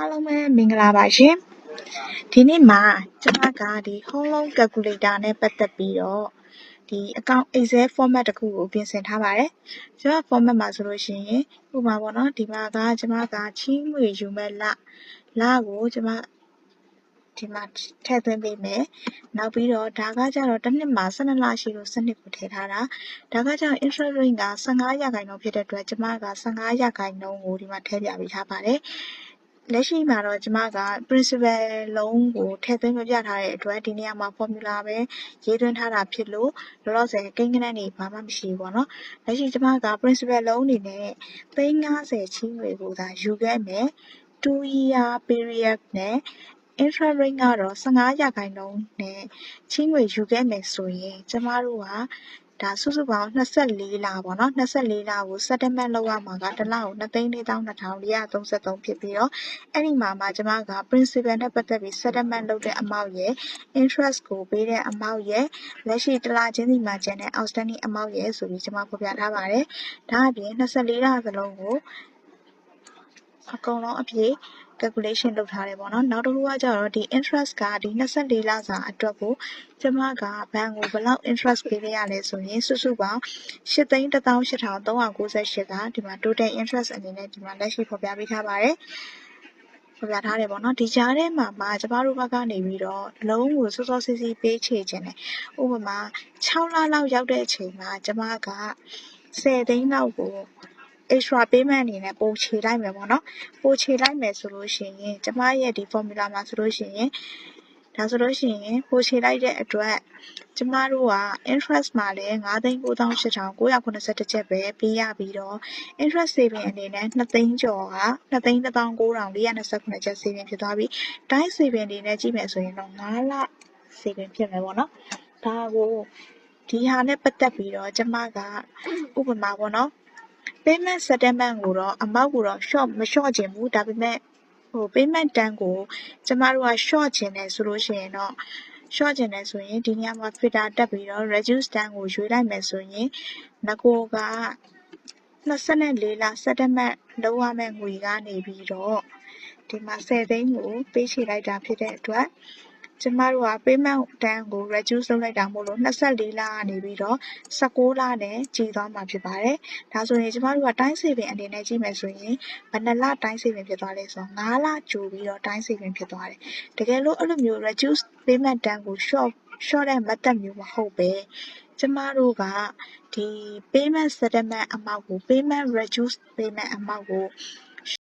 အားလုံးပဲမင်္ဂလာပါရှင်ဒီနေ့မှာကျွန်မကဒီ home loan calculator နဲ့ပတ်သက်ပြီးတော့ဒီ account Excel format တစ်ခုကိုပြင်ဆင်ထားပါတယ်ကျွန်မ format မှာဆိုလို့ရှိရင်ဥပမာပေါ့နော်ဒီမှာကကျွန်မကချီးငွေယူမဲ့လကိုကျွန်မဒီမှာထည့်သွင်းပေးမယ်နောက်ပြီးတော့ဒါကကြတော့တစ်နှစ်မှာ12လရှိလို့စနစ်ကိုထည့်ထားတာဒါကကြတော့ interest rate က15%ဖြစ်တဲ့အတွက်ကျွန်မက15%ကိုဒီမှာထည့်ပြပေးထားပါတယ်လက်ရှိမှာတော့ကျွန်မက principal loan ကိုထည့်သွင်းပြထားတဲ့အတွက်ဒီနေရာမှာ formula ပဲရေးသွင်းထားတာဖြစ်လို့လောလောဆယ်ကိန်းဂဏန်းတွေဘာမှမရှိဘူးပေါ့နော်လက်ရှိကျွန်မက principal loan အနေနဲ့350ချီးငွေကိုသာယူခဲ့မယ်2 year period နဲ့ interest rate ကတော့15%နဲ့ချီးငွေယူခဲ့မယ်ဆိုရင်ကျမတို့ကဒါစုစုပေါင်း24လပေါ့နော်24လကို settlement လုပ်ရမှာကတစ်လကို2,42,433ဖြစ်ပြီးတော့အဲ့ဒီမှာကျမက principal နဲ့ပတ်သက်ပြီး settlement လုပ်တဲ့ amount ရယ် interest ကိုပေးတဲ့ amount ရယ်လက်ရှိတစ်လချင်းစီမှာကျန်တဲ့ outstanding amount ရယ်ဆိုပြီးကျမဖော်ပြထားပါတယ်ဒါအပြင်24လစလုံးကိုအကုန်လုံးအပြည့် calculation လုပ်ထားတယ်ပေါ့နော်နောက်တစ်ခုကကျတော့ဒီ interest ကဒီ24လစာအတွက်ကိုကျမကဘဏ်ကိုဘယ်လောက် interest ပေးခဲ့ရလဲဆိုရင်စုစုပေါင်း8,18,398ကဒီမှာ total interest အနေနဲ့ဒီမှာလက်ရှိဖော်ပြပေးထားပါတယ်ဖော်ပြထားတယ်ပေါ့နော်ဒီကြားထဲမှာကျမတို့ဘက်ကနေပြီးတော့လုံးကိုစောစောစီးစီးပေးချေခြင်းတယ်ဥပမာ6လလောက်ရောက်တဲ့အချိန်မှာကျမက10သိန်းလောက်ကိုextra payment အနေနဲ့ပို့ချေလိုက်မယ်ပေါ့နော်ပို့ချေလိုက်မယ်ဆိုလို့ရှိရင်ကျမရဲ့ဒီ formula မှာဆိုလို့ရှိရင်ပို့ချေလိုက်တဲ့အတွက်ကျမတို့က interest မှာလည်း5,98,981 ကျပ်ပဲပေးရပြီးတော့ interest saving အနေနဲ့2သိန်းကျော်က2,19,429 ကျပ် saving ဖြစ်သွားပြီတိုင်း saving အနေနဲ့ကြည့်မယ်ဆိုရင်တော့9လ saving ဖြစ်မယ်ပေါ့နော်ဒါကိုဒီဟာနဲ့ပတ်သက်ပြီးတော့ကျမကဥပမာပေါ့နော်payment settlement ကိုတော့ amount ကိုတော့မလျှော့ချင်ဘူးဒါပေမဲ့payment term ကိုကျမတို့ကလျှော့ချင်တယ်ဆိုလို့ရှိရင်တော့ဒီနေရာမှာ filter တက်ပြီးတော့ reduce term ကိုရွေးလိုက်မယ်ဆိုရင်ငကိုက24လ settlement လုပ်ရမယ့်ငွေကနေပြီးတော့ဒီမှာ10သိန်းကိုပေးချေလိုက်တာဖြစ်တဲ့အတွက်ကျမတို့က payment term ကို reduce လုပ်လိုက်တာမို့လို့24လကနေပြီးတော့16လနဲ့ကြီးသွားမှာဖြစ်ပါတယ်။ဒါဆိုရင်ကျမတို့ကတိုင်း saving အနေနဲ့ကြည့်မယ်ဆိုရင်ဘယ်နှလတိုင်း saving ဖြစ်သွားလဲဆိုတော့9လကြိုပြီးတော့တိုင်း saving ဖြစ်သွားတယ်။တကယ်လို့အဲ့လိုမျိုး reduce payment term ကို short တဲ့ method မျိုးမဟုတ်ပဲကျမတို့ကဒီ payment settlement amount ကို payment reduce payment amount ကို